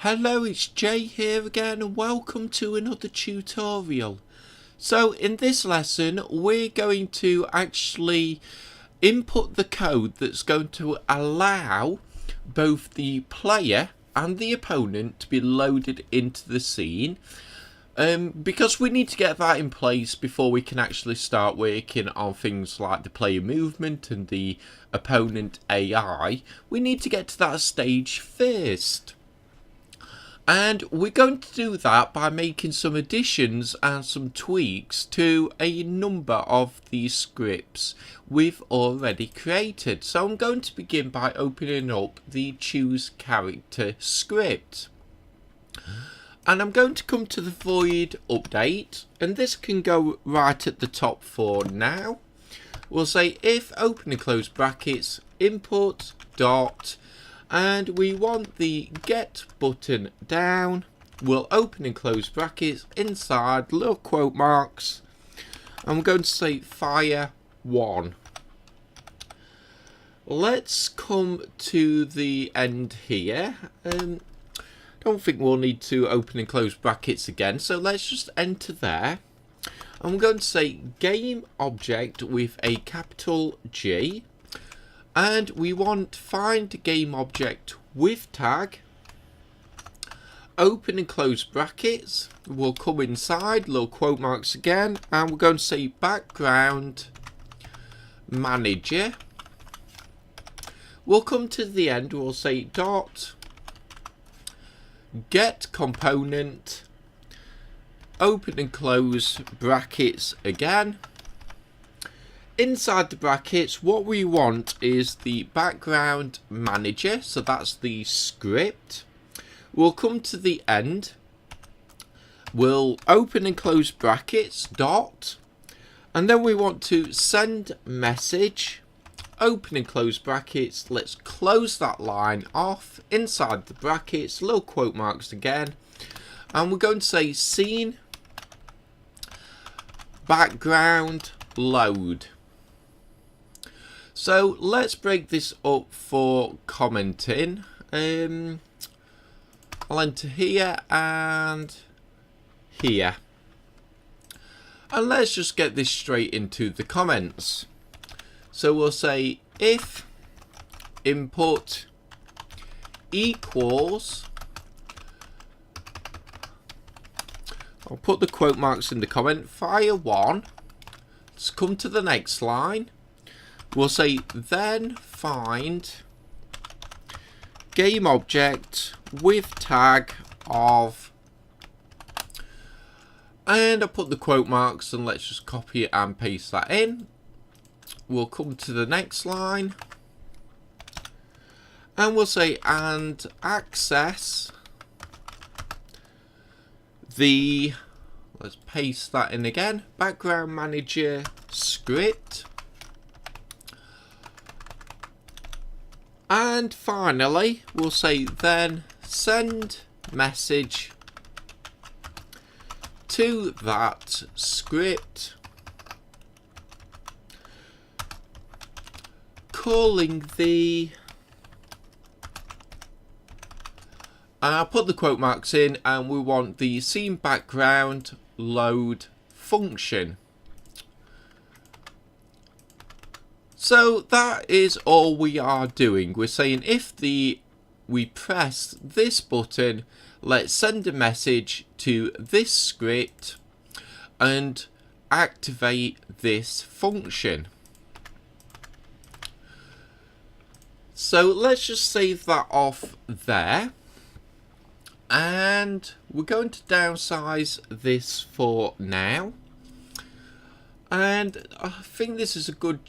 Hello, it's Jay here again and welcome to another tutorial. So in this lesson we're going to actually input the code that's going to allow both the player and the opponent to be loaded into the scene. Because we need to get that in place before we can actually start working on things like the player movement and the opponent AI. We need to get to that stage first. And we're going to do that by making some additions and some tweaks to a number of these scripts we've already created. So I'm going to begin by opening up the choose character script. And I'm going to come to the void update, and this can go right at the top for now. We'll say if open and close brackets input dot, and we want the get button down. We'll open and close brackets inside little quote marks, and we're going to say fire 1. Let's come to the end here. Don't think we'll need to open and close brackets again, so let's just enter there. And we're going to say game object with a capital G, and we want find game object with tag, open and close brackets. We'll come inside little quote marks again, and we're going to say background manager. We'll come to the end, we'll say dot get component, open and close brackets again. Inside the brackets, what we want is the background manager, so that's the script. We'll come to the end, we'll open and close brackets dot, and then we want to send message, open and close brackets. Let's close that line off. Inside the brackets, little quote marks again, and we're going to say scene background load. So let's break this up for commenting. I'll enter here and here, and let's just get this straight into the comments. So we'll say if input equals, I'll put the quote marks in the comment, fire 1. Let's come to the next line. We'll say then find game object with tag of, and I'll put the quote marks, and let's just copy it and paste that in. We'll come to the next line, and we'll say and access the, let's paste that in again, background manager script. And finally, we'll say then send message to that script, calling the, and I'll put the quote marks in, and we want the scene background load function. So that is all we are doing. We're saying if we press this button, let's send a message to this script and activate this function. So let's just save that off there, and we're going to downsize this for now. And I think this is a good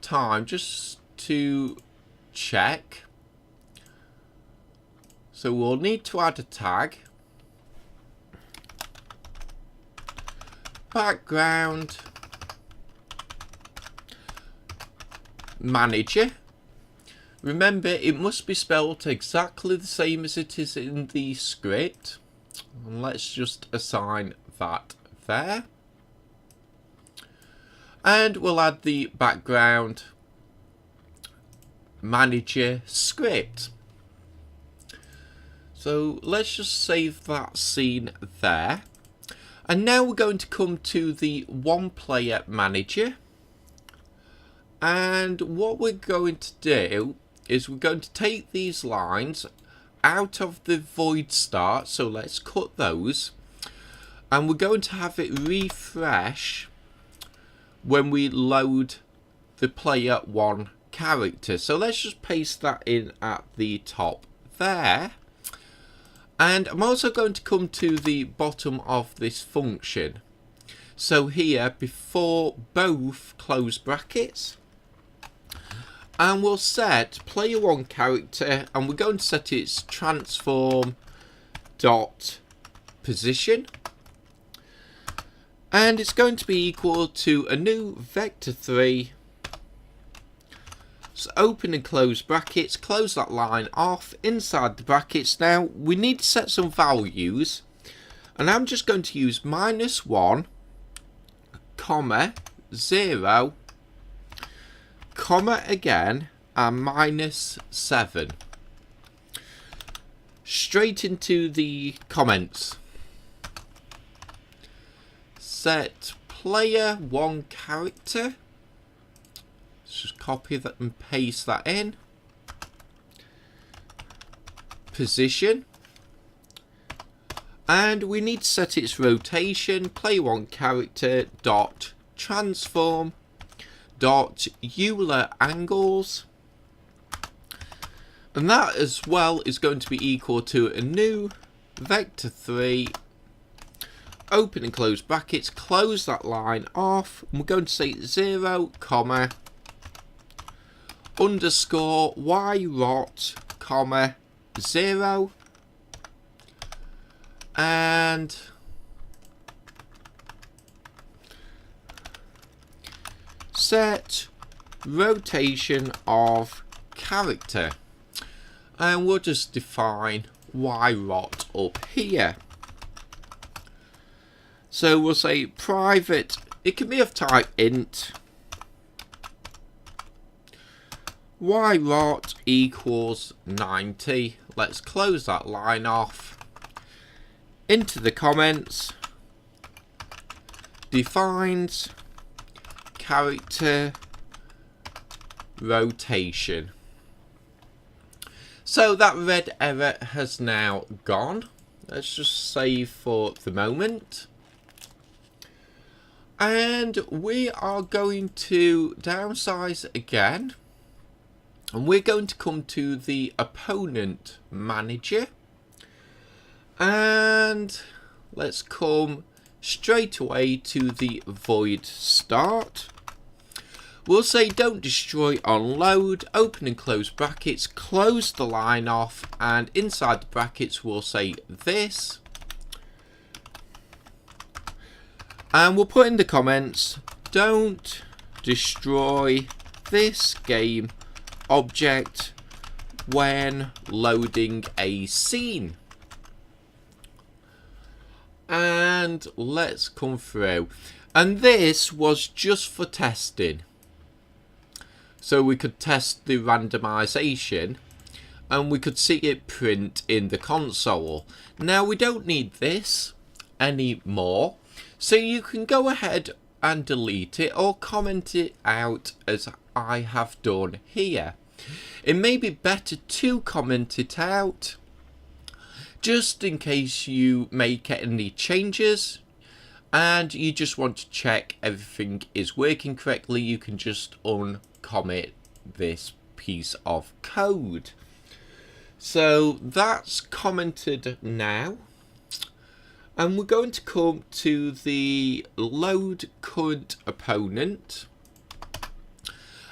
time just to check. So we'll need to add a tag, background manager. Remember, it must be spelled exactly the same as it is in the script. And let's just assign that there. And we'll add the background manager script. So let's just save that scene there. And now we're going to come to the one player manager. And what we're going to do is we're going to take these lines out of the void start. So let's cut those. And we're going to have it refresh when we load the player one character. So let's just paste that in at the top there. And I'm also going to come to the bottom of this function. So here, before both close brackets, and we'll set player one character, and we're going to set its transform dot position, and it's going to be equal to a new vector3. So open and close brackets, close that line off inside the brackets. Now we need to set some values, and I'm just going to use -1, comma 0, comma again, and -7. Straight into the comments. Set player one character. Let's just copy that and paste that in. Position. And we need to set its rotation. Player one character dot transform dot Euler angles. And that as well is going to be equal to a new vector3. Open and close brackets, close that line off. And we're going to say 0, comma, underscore yrot, comma, 0. And set rotation of character. And we'll just define yrot up here. So we'll say private, it can be of type int, yrot equals 90. Let's close that line off. Into the comments, defines character rotation. So that red error has now gone. Let's just save for the moment. And we are going to downsize again. And we're going to come to the opponent manager. And let's come straight away to the void start. We'll say don't destroy on load, open and close brackets, close the line off, and inside the brackets we'll say this. And we'll put in the comments, don't destroy this game object when loading a scene. And let's come through. And this was just for testing. So we could test the randomization and we could see it print in the console. Now we don't need this anymore. So you can go ahead and delete it or comment it out as I have done here. It may be better to comment it out just in case you make any changes and you just want to check everything is working correctly. You can just uncomment this piece of code. So that's commented now. And we're going to come to the load current opponent.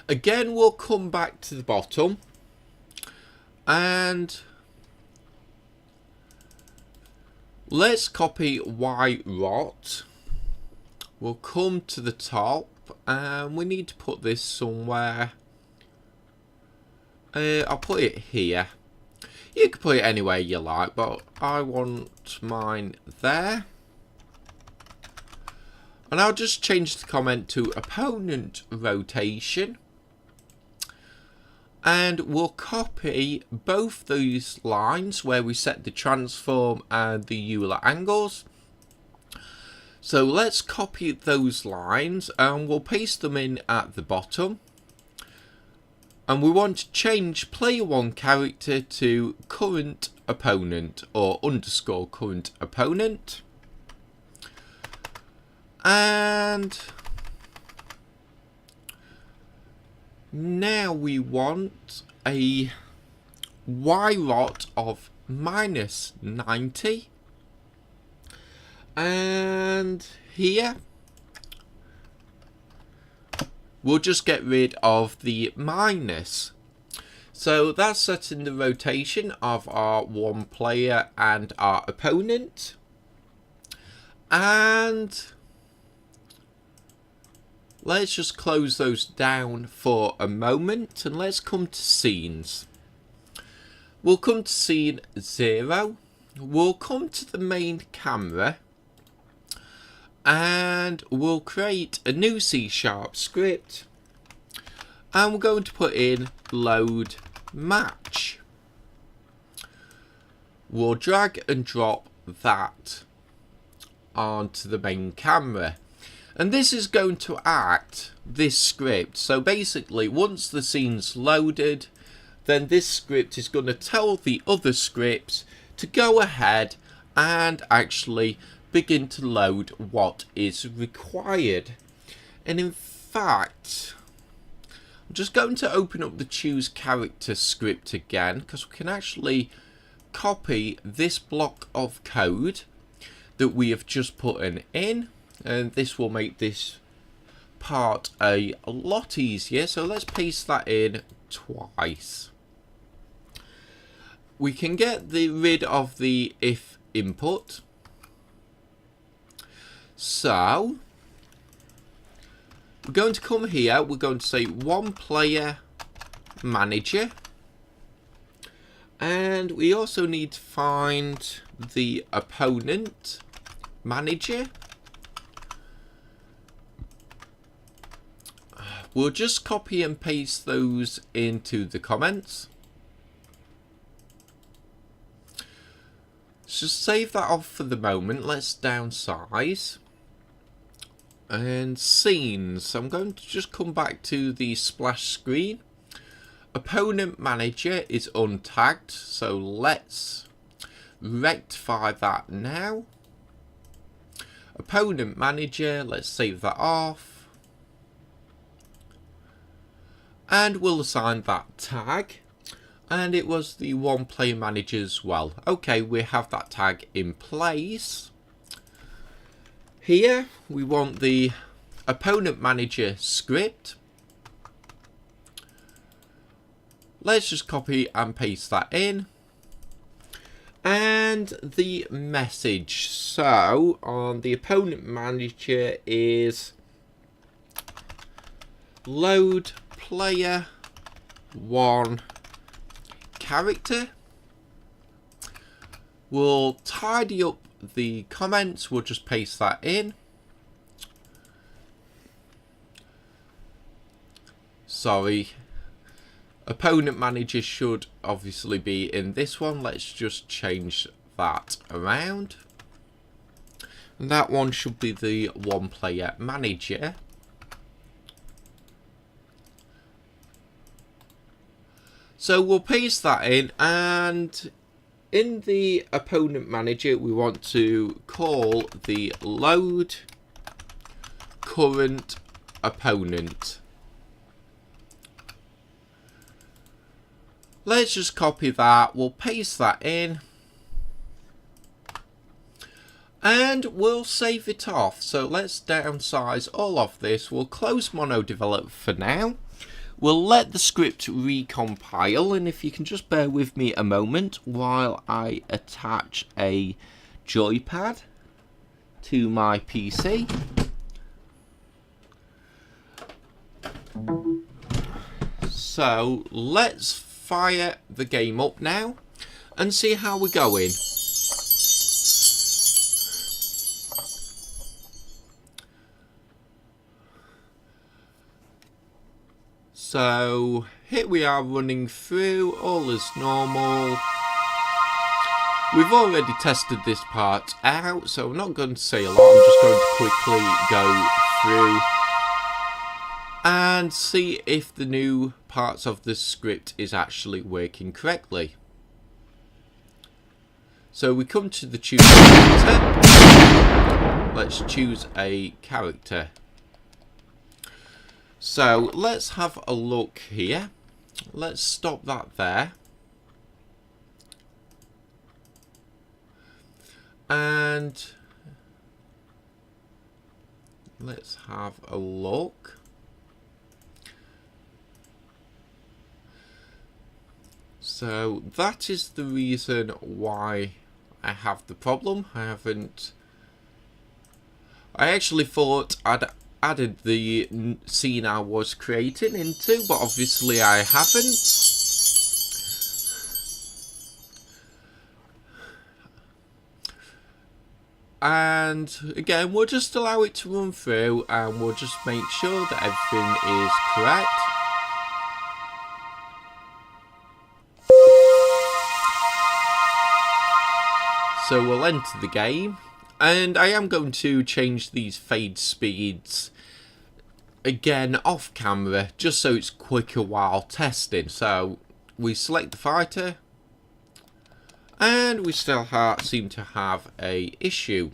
Again, we'll come back to the bottom. And let's copy yrot. We'll come to the top. And we need to put this somewhere. I'll put it here. You can put it anywhere you like, but I want mine there. And I'll just change the comment to opponent rotation. and we'll copy both those lines where we set the transform and the Euler angles. So let's copy those lines and we'll paste them in at the bottom. And we want to change player 1 character to current opponent or underscore current opponent. And now we want a y-rot of minus 90. And here we'll just get rid of the minus. So that's setting the rotation of our one player and our opponent. And let's just close those down for a moment and let's come to scenes. We'll come to scene 0. We'll come to the main camera. And we'll create a new C# script and we're going to put in load match. We'll drag and drop that onto the main camera, and this is going to act this script. So basically once the scene's loaded, then this script is going to tell the other scripts to go ahead and actually begin to load what is required. And in fact, I'm just going to open up the choose character script again, because we can actually copy this block of code that we have just put in, and this will make this part a lot easier. So let's paste that in twice. We can get rid of the if input. So we're going to come here, we're going to say one player manager, and we also need to find the opponent manager. We'll just copy and paste those into the comments. So save that off for the moment. Let's downsize. And scenes. I'm going to just come back to the splash screen. Opponent manager is untagged, so let's rectify that now. Opponent manager, let's save that off. And we'll assign that tag. And it was the one player manager as well. Okay, we have that tag in place. Here we want the opponent manager script. Let's just copy and paste that in. And the message. So on the opponent manager is load player 1 character. We'll tidy up the comments, we'll just paste that in. Sorry, opponent manager should obviously be in this one. Let's just change that around, and that one should be the one player manager. So we'll paste that in, and in the opponent manager, we want to call the load current opponent. Let's just copy that. We'll paste that in. And we'll save it off. So let's downsize all of this. We'll close Mono Develop for now. We'll let the script recompile, and if you can just bear with me a moment while I attach a joypad to my PC. So let's fire the game up now and see how we're going. So here we are running through, all is normal. We've already tested this part out, so I'm not going to say a lot. I'm just going to quickly go through and see if the new parts of the script is actually working correctly. So we come to the choose character. Let's choose a character. So let's have a look here. Let's stop that there. And let's have a look. So that is the reason why I have the problem. I actually thought I'd added the scene I was creating into, but obviously I haven't. And again, we'll just allow it to run through and we'll just make sure that everything is correct. So we'll enter the game, and I am going to change these fade speeds again off camera just so it's quicker while testing. So we select the fighter, and we still seem to have a issue.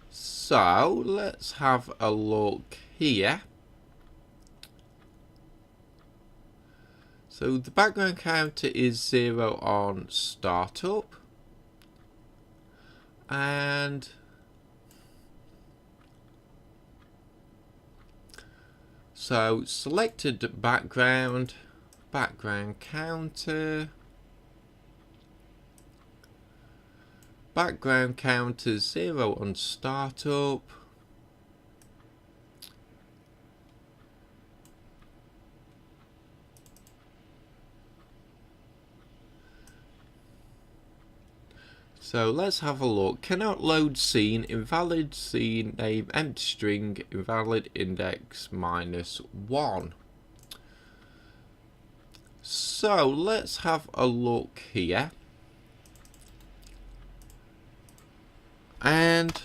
So let's have a look here. So the background counter is 0 on startup, and so selected background counter, background counter 0 on startup. So let's have a look. Cannot load scene, invalid scene name, empty string, invalid index -1. So let's have a look here. And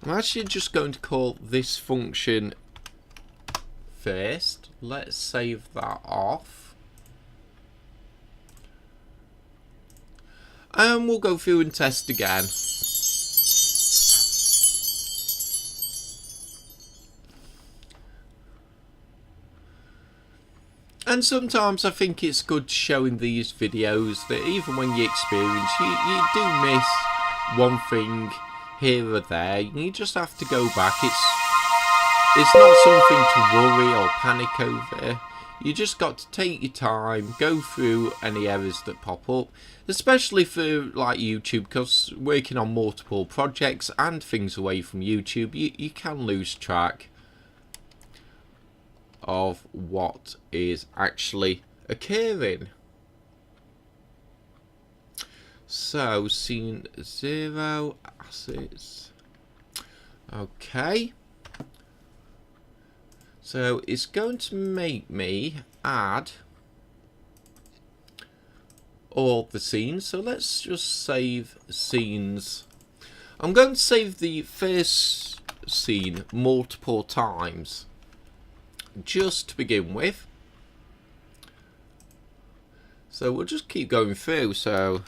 I'm actually just going to call this function first. Let's save that off. And we'll go through and test again. And sometimes I think it's good showing these videos that even when you experience, you do miss one thing here or there. You just have to go back. It's not something to worry or panic over. You just got to take your time, go through any errors that pop up, especially for like YouTube, because working on multiple projects and things away from YouTube, you can lose track of what is actually occurring. So scene 0 assets. Okay. So it's going to make me add all the scenes. So let's just save scenes. I'm going to save the first scene multiple times, just to begin with. So we'll just keep going through. So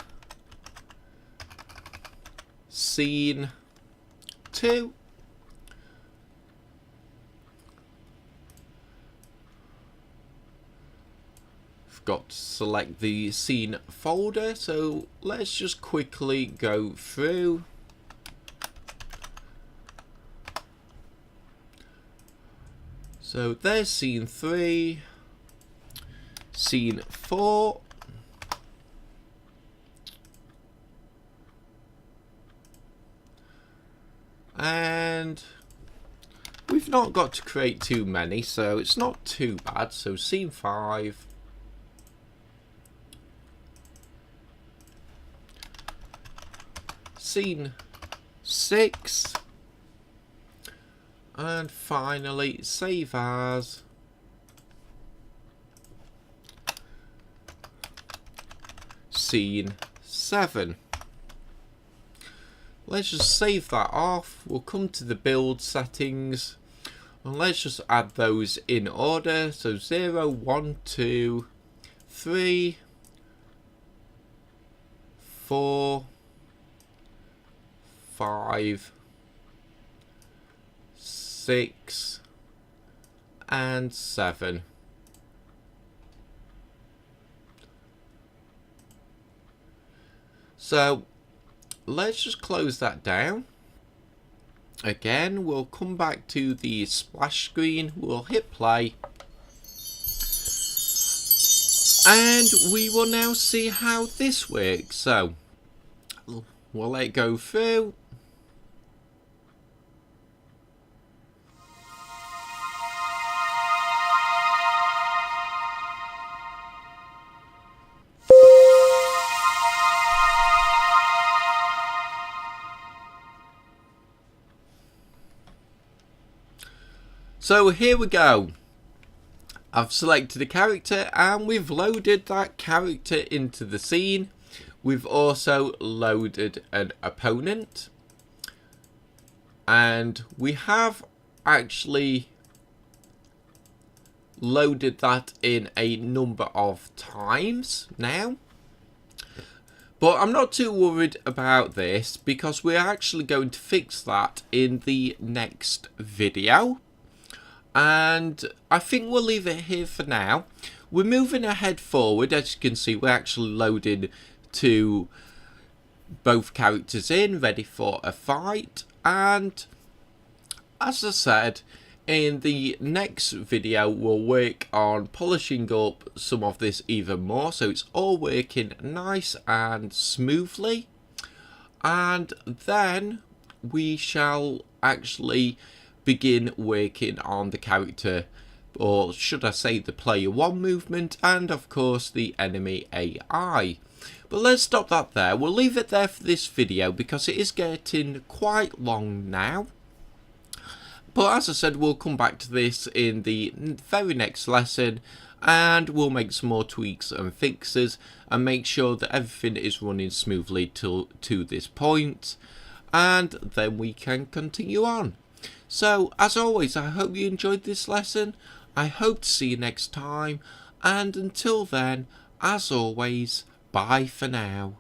scene 2. Got to select the scene folder, so let's just quickly go through. So there's scene 3, scene 4, and we've not got to create too many, so it's not too bad. So scene 5, scene 6, and finally save as scene 7. Let's just save that off. We'll come to the build settings and let's just add those in order. So 0, 1, 2, 3, 4, 5, 6 and 7. So let's just close that down. Again, we'll come back to the splash screen, we'll hit play, and we will now see how this works. So we'll let it go through. So here we go. I've selected a character and we've loaded that character into the scene. We've also loaded an opponent. And we have actually loaded that in a number of times now. But I'm not too worried about this because we're actually going to fix that in the next video. And I think we'll leave it here for now. We're moving ahead forward. As you can see, we're actually loaded to both characters in, ready for a fight. And as I said, in the next video, we'll work on polishing up some of this even more, so it's all working nice and smoothly. And then we shall actually begin working on the character, or should I say the player 1 movement, and of course the enemy AI. But let's stop that there. We'll leave it there for this video because it is getting quite long now. But as I said, we'll come back to this in the very next lesson and we'll make some more tweaks and fixes and make sure that everything is running smoothly to this point, and then we can continue on. So, as always, I hope you enjoyed this lesson. I hope to see you next time. And until then, as always, bye for now.